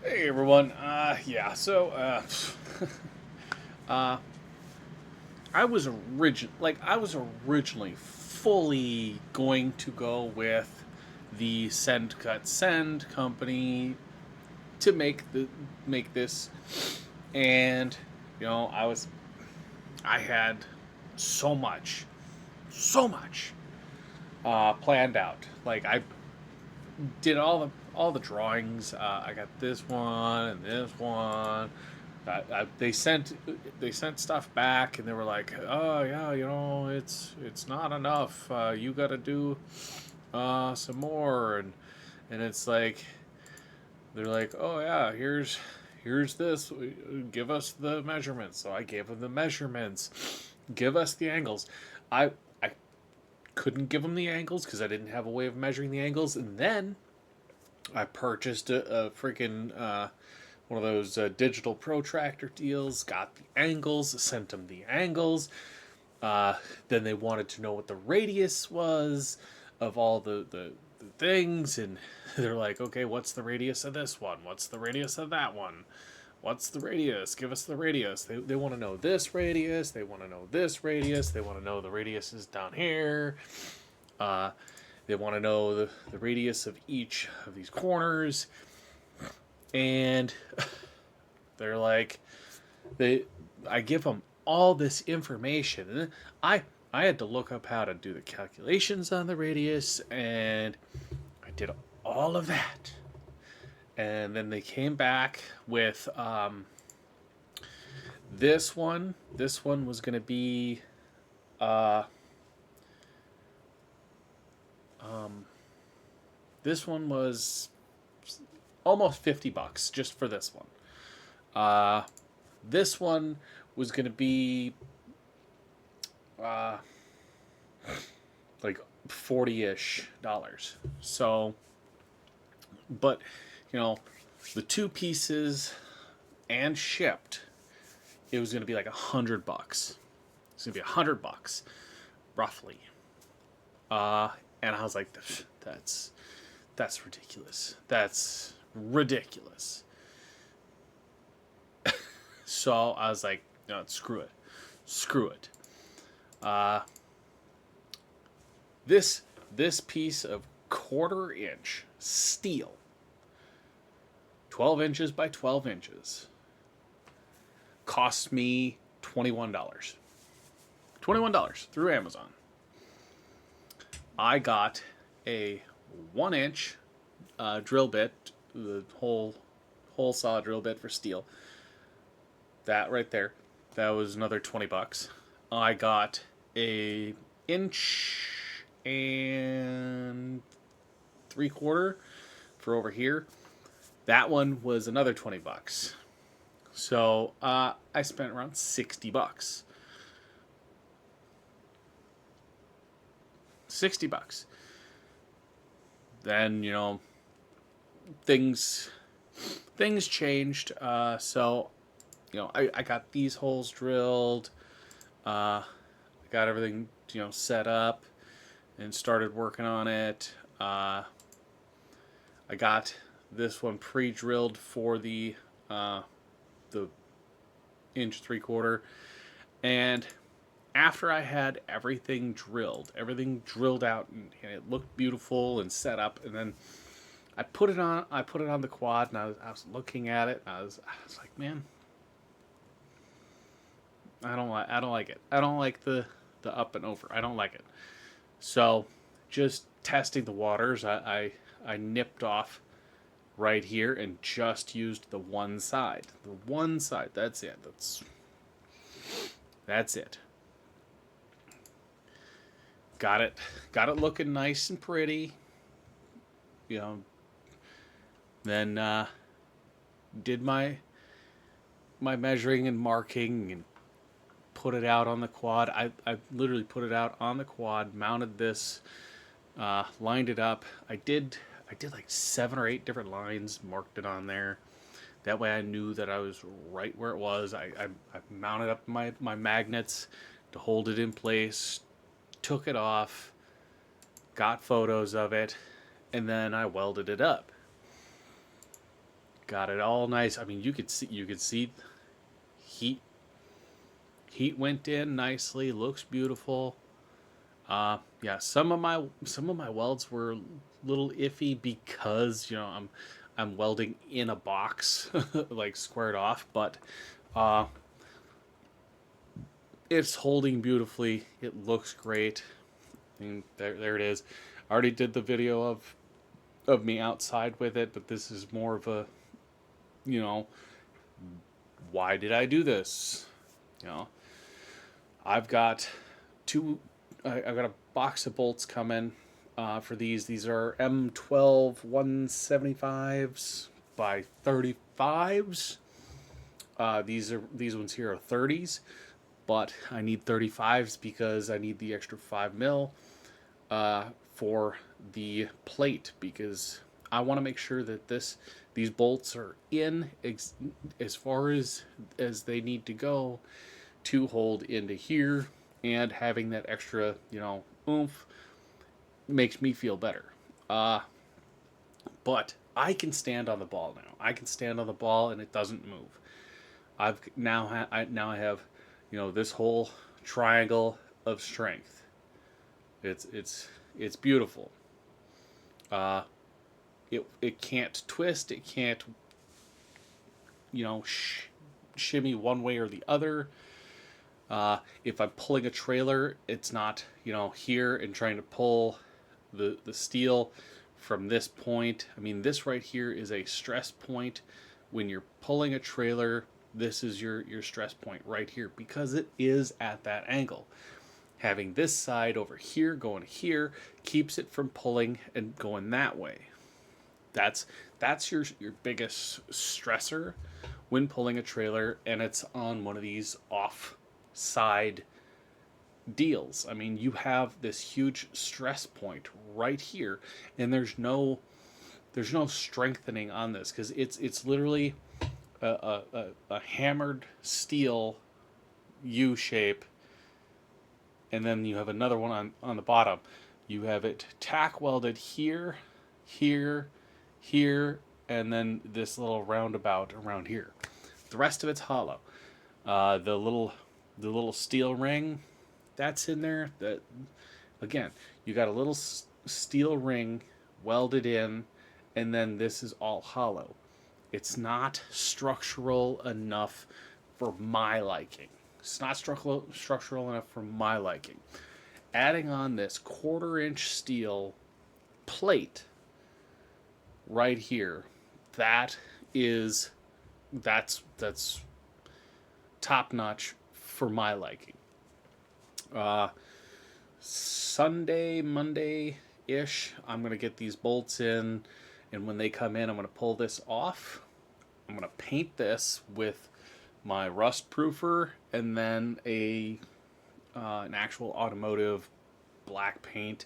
Hey everyone. uh, I was originally fully going to go with the Send Cut Send company to make this, and I had so much, so much planned out. Like I did all the drawings. I got this one and this one. They sent stuff back, and they were like, "Oh yeah, it's not enough. You got to do some more." And it's like they're like, "Oh yeah, here's this. Give us the measurements." So I gave them the measurements. Give us the angles. I couldn't give them the angles because I didn't have a way of measuring the angles, and then I purchased a freaking one of those digital protractor deals. Got the angles, sent them the angles. Uh, then they wanted to know what the radius was of all the things, and they're like, okay, what's the radius of this one? What's the radius of that one? What's the radius? Give us the radius. They want to know this radius. They want to know this radius. They want to know the radius is down here. Uh, they want to know the radius of each of these corners. And they're like, they I give them all this information, and I had to look up how to do the calculations on the radius, and I did all of that. And then they came back with this one. This one was going to be uh, um, this one was almost $50 just for this one. Uh, this one was going to be uh, like 40-ish dollars. So, but the two pieces and shipped, it was going to be like $100. It's going to be $100 roughly. And I was like, that's ridiculous. That's ridiculous. So I was like, no, screw it. Screw it. Uh, this piece of 1/4 inch steel, 12 inches by 12 inches, cost me $21. $21 through Amazon. I got a 1 inch drill bit, the whole saw drill bit for steel. That right there, that was another $20. I got a inch and 3/4 for over here. That one was another $20. So I spent around $60. $60. Then things things changed. So I got these holes drilled. I got everything set up and started working on it. I got this one pre-drilled for the 1.75 inch, and after I had everything drilled out, and it looked beautiful and set up, and then I put it on. I put it on the quad, and I was looking at it. And I was like, man, I don't like it. I don't like the up and over. I don't like it. So, just testing the waters, I nipped off right here and just used the one side. The one side. That's it. That's it. Got it looking nice and pretty. You know, then did my measuring and marking and put it out on the quad. I literally put it out on the quad, mounted this, lined it up. I did like 7 or 8 different lines, marked it on there. That way I knew that I was right where it was. I mounted up my magnets to hold it in place, took it off, got photos of it, and then I welded it up. got it all nice. I mean, you could see heat heat went in nicely. Looks beautiful. Yeah, some of my welds were a little iffy because I'm welding in a box, like squared off, but uh, it's holding beautifully. It looks great. And there it is. I already did the video of me outside with it, but this is more of a, you know, why did I do this? You know, I've got two. I've got a box of bolts coming for these. These are M12 175s by 35s. These ones here are 30s, but I need 35s because I need the extra 5 mil for the plate, because I want to make sure that these bolts are in as far as they need to go to hold into here, and having that extra oomph makes me feel better. Uh, but I can stand on the ball now. I can stand on the ball and it doesn't move. I have this whole triangle of strength. It's beautiful. Uh, it can't twist. It can't shimmy one way or the other. If I'm pulling a trailer, it's not here and trying to pull the steel from this point. I mean, this right here is a stress point. When you're pulling a trailer, this is your stress point right here, because it is at that angle. Having this side over here going here keeps it from pulling and going that way. That's your biggest stressor when pulling a trailer, and it's on one of these off side deals. I mean, you have this huge stress point right here, and there's no strengthening on this, because it's literally a hammered steel U shape, and then you have another one on the bottom. You have it tack welded here, here, here, and then this little roundabout around here. The rest of it's hollow. The little steel ring that's in there, that again, you got a little steel ring welded in, and then this is all hollow. It's not structural enough for my liking. It's not structural enough for my liking. Adding on this 1/4 inch steel plate right here, that's top notch for my liking. Uh, Sunday, Monday ish, I'm gonna get these bolts in, and when they come in, I'm gonna pull this off. I'm gonna paint this with my rust proofer, and then an actual automotive black paint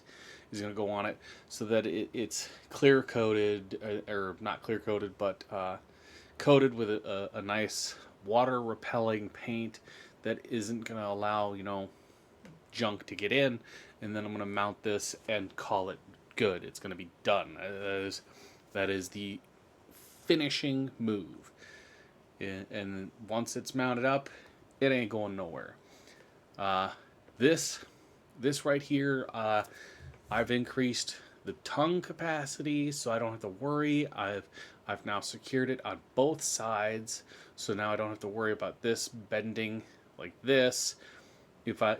is going to go on it, so that it's clear coated, or not clear coated, but coated with a nice water repelling paint that isn't going to allow junk to get in. And then I'm going to mount this and call it good. It's going to be done. That is the finishing move. And once it's mounted up, it ain't going nowhere. This right here, I've increased the tongue capacity, so I don't have to worry. I've now secured it on both sides, so now I don't have to worry about this bending like this. If I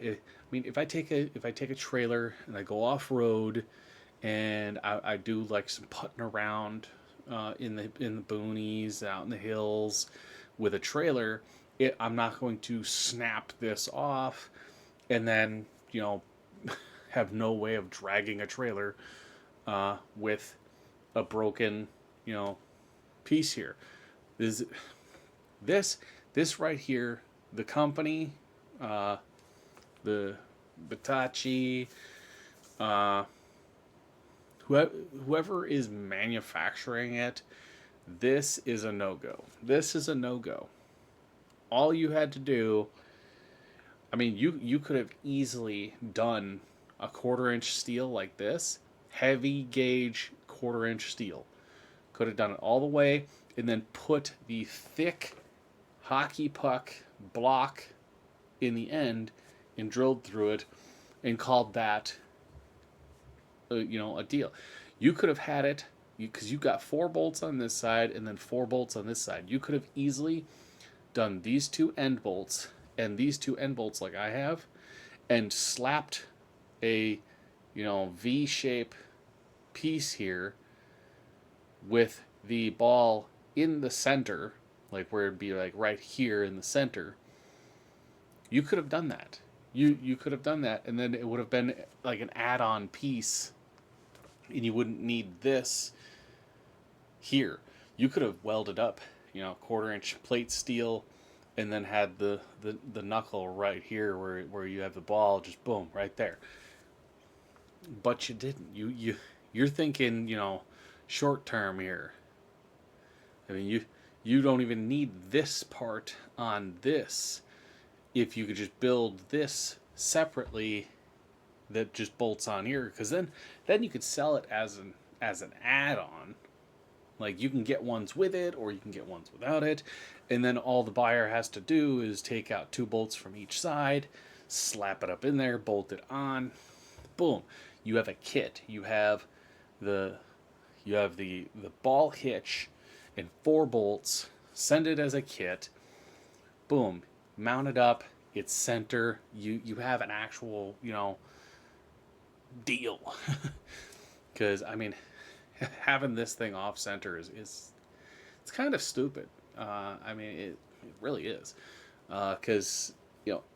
take a trailer and I go off road, and I do like some putting around in the boonies, out in the hills with a trailer, I'm not going to snap this off and then have no way of dragging a trailer with a broken piece here. This right here, the company, the Batachi, whoever is manufacturing it, this is a no-go. This is a no-go. All you had to do, I mean, you could have easily done a 1/4 inch steel like this, heavy gauge 1/4 inch steel. Could have done it all the way, and then put the thick hockey puck block in the end and drilled through it and called that, a deal. You could have had it because you got 4 bolts on this side and then 4 bolts on this side. You could have easily done these 2 end bolts and these 2 end bolts like I have, and slapped a, V shape piece here with the ball in the center, like where it'd be like right here in the center. You could have done that. You could have done that, and then it would have been like an add-on piece, and you wouldn't need this here. You could have welded up, 1/4 inch plate steel, and then had the knuckle right here where you have the ball, just boom right there. But you didn't. You're thinking, short term here. I mean, you don't even need this part on this. If you could just build this separately, that just bolts on here, because then you could sell it as an add-on. Like, you can get ones with it, or you can get ones without it, and then all the buyer has to do is take out 2 bolts from each side, slap it up in there, bolt it on, boom. You have a kit. You have the ball hitch and 4 bolts. Send it as a kit. Boom. Mount it up. It's center. You have an actual, deal. Because, I mean, having this thing off center is it's kind of stupid. I mean, it really is. Because,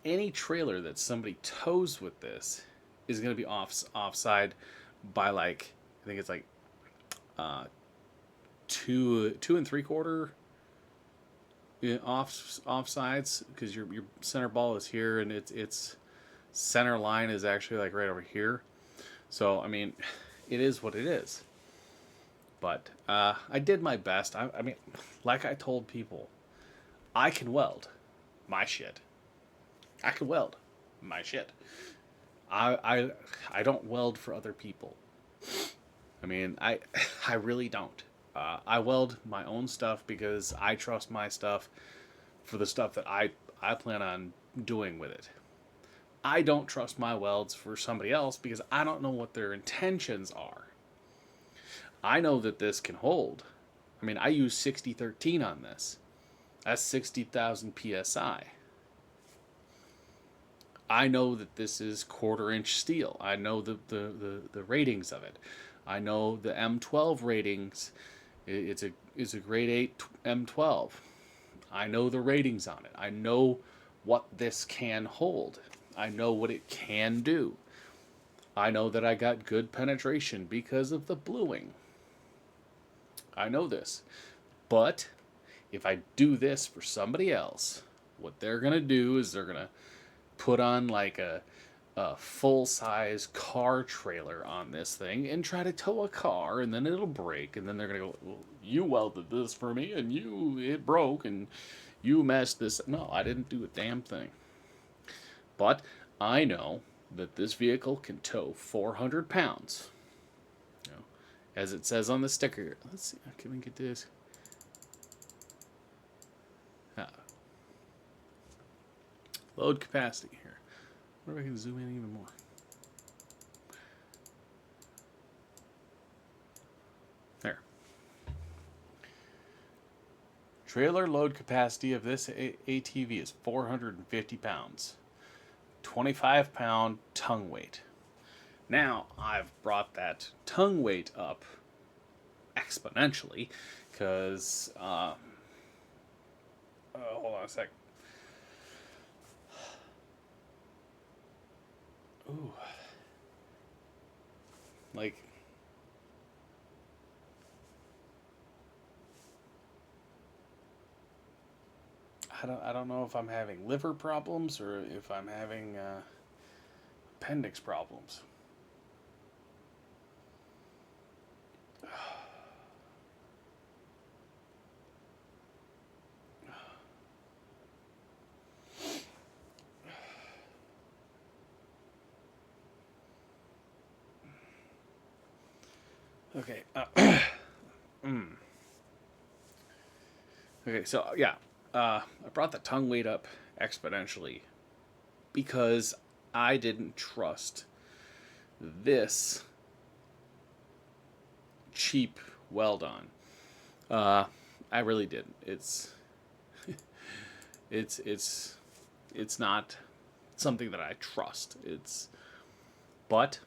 any trailer that somebody tows with this is going to be offside by, like, I think it's like 2 2 3/4 offsides, because your center ball is here and its center line is actually like right over here. So I mean, it is what it is. But I did my best. I mean, like I told people, I can weld my shit. I can weld my shit. I don't weld for other people. I mean, I really don't. I weld my own stuff because I trust my stuff for the stuff that I plan on doing with it. I don't trust my welds for somebody else because I don't know what their intentions are. I know that this can hold. I mean, I use 6013 on this. That's 60,000 psi. I know that this is 1/4 inch steel. I know the ratings of it. I know the M12 ratings. It's a grade 8 M12. I know the ratings on it. I know what this can hold. I know what it can do. I know that I got good penetration because of the bluing. I know this. But if I do this for somebody else, what they're going to do is they're going to put on like a full-size car trailer on this thing and try to tow a car, and then it'll break, and then they're going to go, well, you welded this for me, and it broke, and you messed this. No, I didn't do a damn thing. But I know that this vehicle can tow 400 pounds. As it says on the sticker. Let's see, can we get this? Load capacity here. I wonder if I can zoom in even more. There. Trailer load capacity of this ATV is 450 pounds. 25-pound tongue weight. Now, I've brought that tongue weight up exponentially because, hold on a sec. Ooh. Like, I don't know if I'm having liver problems or if I'm having appendix problems. Okay. Okay, so yeah, I brought the tongue weight up exponentially because I didn't trust this cheap well done. Uh, I really didn't. It's it's it's not something that I trust. But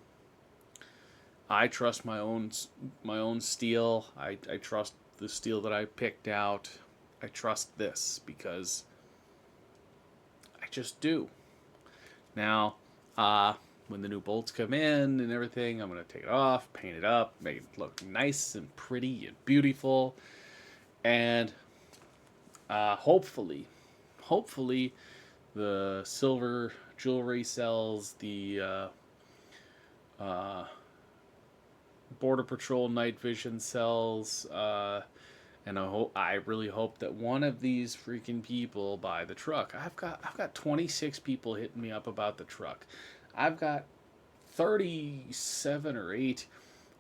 I trust my own steel. I trust the steel that I picked out. I trust this because I just do. Now, when the new bolts come in and everything, I'm gonna take it off, paint it up, make it look nice and pretty and beautiful, and hopefully, the silver jewelry sells, the uh, Border Patrol night vision sells, and I really hope that one of these freaking people buy the truck. I've got 26 people hitting me up about the truck. I've got 37 or 8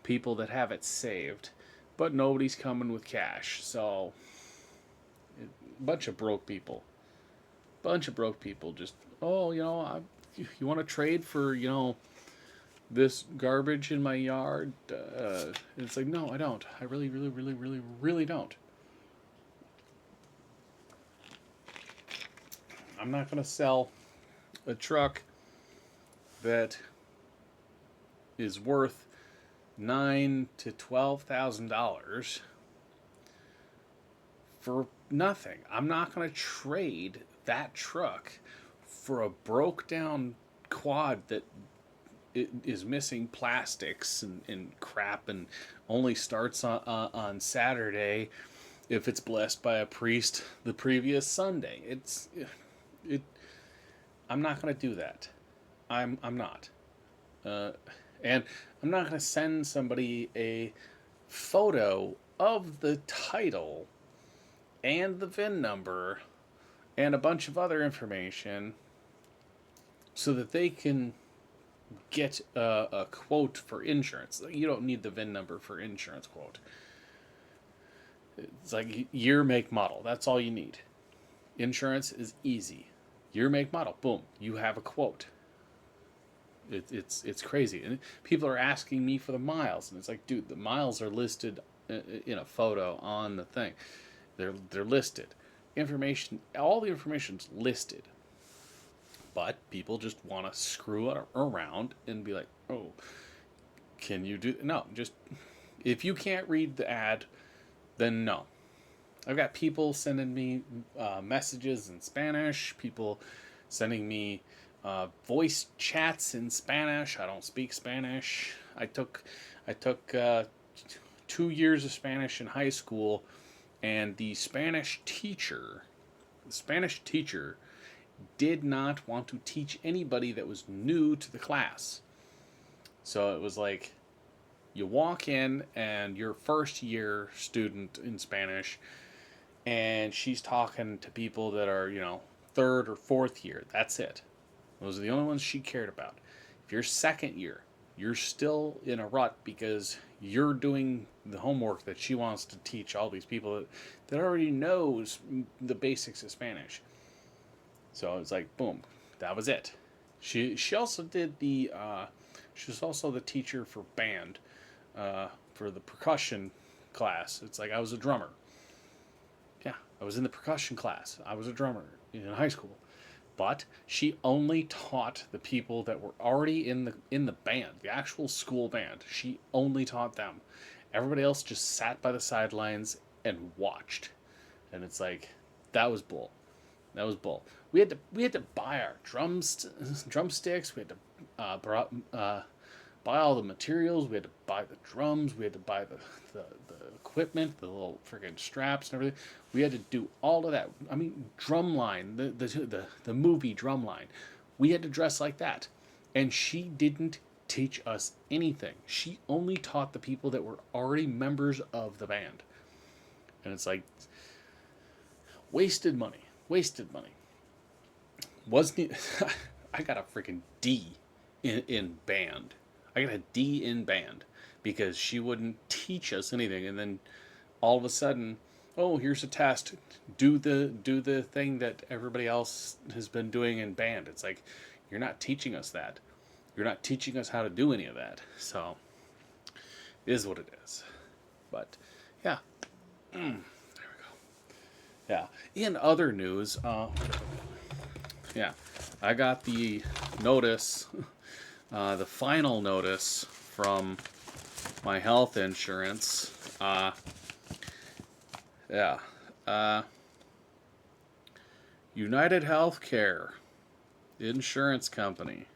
people that have it saved, but nobody's coming with cash. So, bunch of broke people. Bunch of broke people just, oh, you want to trade for, this garbage in my yard? It's like, no, I don't. I really, really, really, really, really don't. I'm not going to sell a truck that is worth $9,000 to $12,000 for nothing. I'm not going to trade that truck for a broke down quad that is missing plastics and crap and only starts on Saturday if it's blessed by a priest the previous Sunday. It. I'm not going to do that. I'm not. Uh, and I'm not going to send somebody a photo of the title and the VIN number and a bunch of other information so that they can get a quote for insurance. You don't need the VIN number for insurance quote. It's like year, make, model. That's all you need. Insurance is easy. Year, make, model. Boom. You have a quote. It's crazy. And people are asking me for the miles, and it's like, dude, the miles are listed in a photo on the thing. They're listed. Information. All the information's listed. But people just want to screw it around and be like, oh, can you do... No, just... If you can't read the ad, then no. I've got people sending me messages in Spanish, people sending me voice chats in Spanish. I don't speak Spanish. I took 2 years of Spanish in high school, and the Spanish teacher did not want to teach anybody that was new to the class. So it was like, you walk in and you're first year student in Spanish, and she's talking to people that are, third or fourth year. That's it. Those are the only ones she cared about. If you're second year, you're still in a rut because you're doing the homework that she wants to teach all these people that already knows the basics of Spanish. So it's like, boom, that was it. She also did she was also the teacher for band, for the percussion class. It's like I was a drummer. Yeah, I was in the percussion class. I was a drummer in high school. But she only taught the people that were already in the band, the actual school band. She only taught them. Everybody else just sat by the sidelines and watched. And it's like, that was bull. That was bull. We had to buy our drumsticks. We had to buy all the materials. We had to buy the drums. We had to buy the equipment, the little freaking straps and everything. We had to do all of that. I mean, Drumline, the movie Drumline. We had to dress like that, and she didn't teach us anything. She only taught the people that were already members of the band, and it's like, wasted money. Wasted money. Wasn't it? I got a freaking D in band. I got a D in band because she wouldn't teach us anything. And then all of a sudden, oh, here's a test. Do the thing that everybody else has been doing in band. It's like you're not teaching us that. You're not teaching us how to do any of that. So it is what it is. But yeah, yeah. In other news, yeah, I got the notice, the final notice from my health insurance. Yeah, uh, United Healthcare insurance company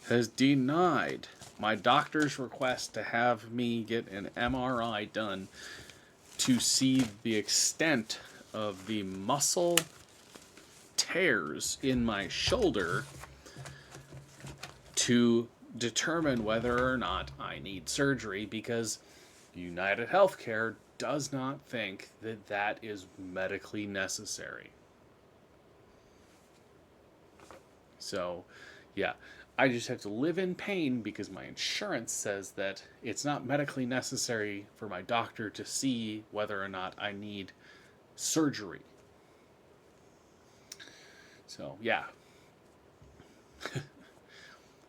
has denied my doctor's request to have me get an MRI done to see the extent of the muscle tears in my shoulder to determine whether or not I need surgery, because United Healthcare does not think that that is medically necessary. So, yeah, I just have to live in pain because my insurance says that it's not medically necessary for my doctor to see whether or not I need surgery. So, yeah.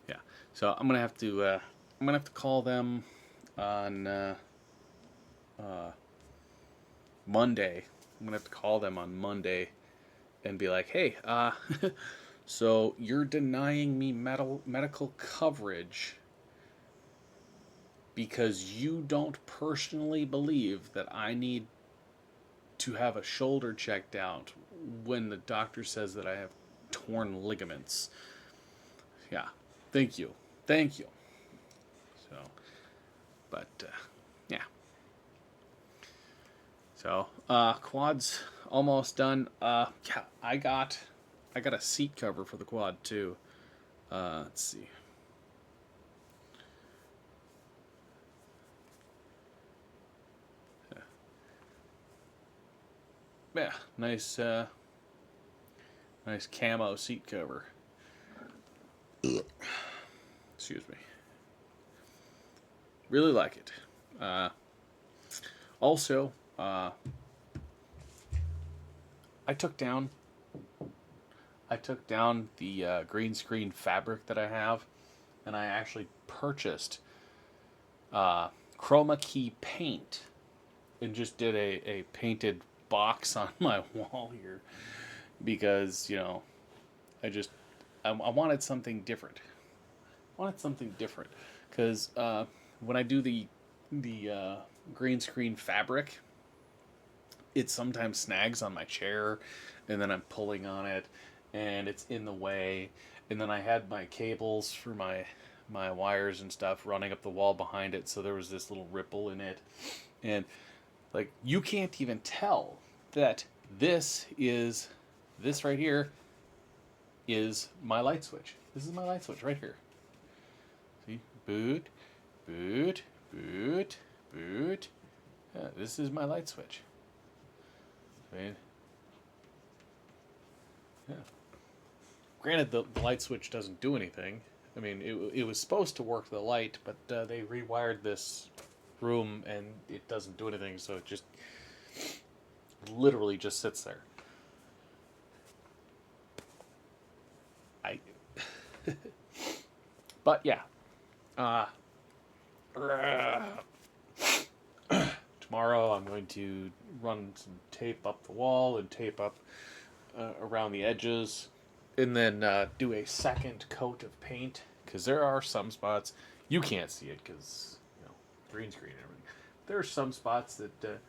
Yeah. So, I'm going to have to call them on uh, Monday. I'm going to have to call them on Monday and be like, "Hey, so you're denying me medical coverage because you don't personally believe that I need to have a shoulder checked out when the doctor says that I have torn ligaments." Yeah, thank you, thank you. So, but yeah, so quad's almost done. Yeah, I got a seat cover for the quad too. Let's see. Yeah, nice, nice camo seat cover. Excuse me. Really like it. Uh, Also, I took down I took down the green screen fabric that I have, and I actually purchased uh, chroma key paint and just did a painted box on my wall here because I just I wanted something different. I wanted something different because when I do the green screen fabric, it sometimes snags on my chair, and then I'm pulling on it, and it's in the way. And then I had my cables for my wires and stuff running up the wall behind it, so there was this little ripple in it, and like you can't even tell that this right here is my light switch. This is my light switch right here. See, boot, boot, boot, boot. Yeah, this is my light switch. Right? Yeah. Granted, the light switch doesn't do anything. I mean, it was supposed to work the light, but they rewired this room and it doesn't do anything, so it just literally just sits there. I. But yeah. Uh, Tomorrow I'm going to run some tape up the wall and tape up around the edges, and then do a second coat of paint because there are some spots you can't see it because green screen and everything. There are some spots that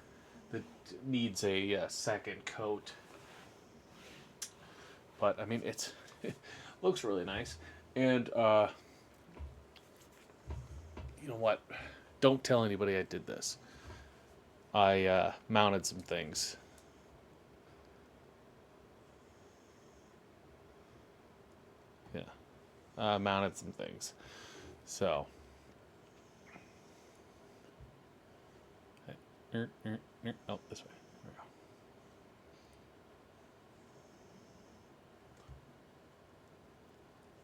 needs a second coat, but I mean it looks really nice. And you know what? Don't tell anybody I did this. I mounted some things. Yeah, mounted some things. So, oh, this way. There we go.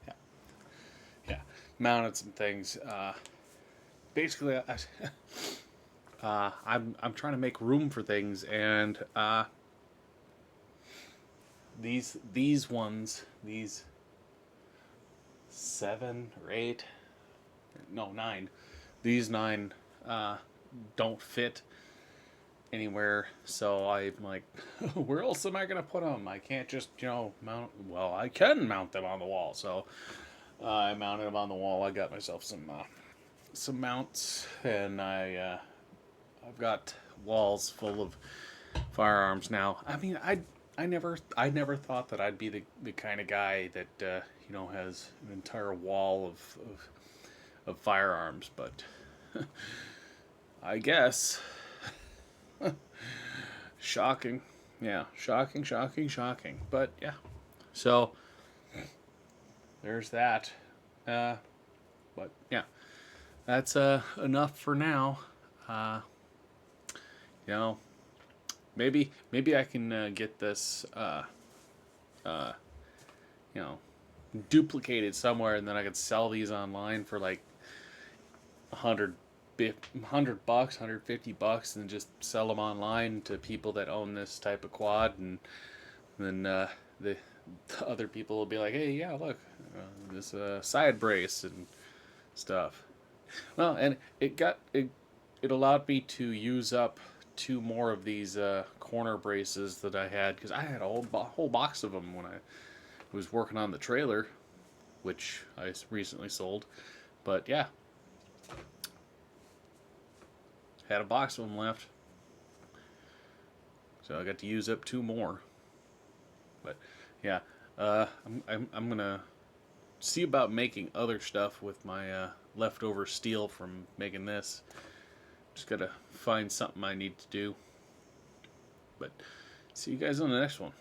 Yeah, yeah, mounted some things. Basically, I'm trying to make room for things, and these ones, these 7 or 8, no, 9, these 9 uh, don't fit anywhere. So I'm like, where else am I gonna put them? I can't just mount. Well, I can mount them on the wall. So I mounted them on the wall. I got myself some mounts, and I've got walls full of firearms now. I mean, I never thought that I'd be the kind of guy that has an entire wall of firearms, but I guess shocking. Yeah, shocking, shocking, shocking. But yeah, so there's that. Uh, but yeah, that's enough for now. Uh, you know, maybe I can get this uh, you know duplicated somewhere, and then I could sell these online for like 100 bucks, $150, and just sell them online to people that own this type of quad, and then the other people will be like, hey, yeah, look, this side brace and stuff. Well, and it allowed me to use up 2 more of these corner braces that I had, because I had a whole box of them when I was working on the trailer, which I recently sold. But yeah, had a box of them left, so I got to use up 2 more. But yeah, I'm gonna see about making other stuff with my leftover steel from making this. Just gotta find something I need to do. But see you guys on the next one.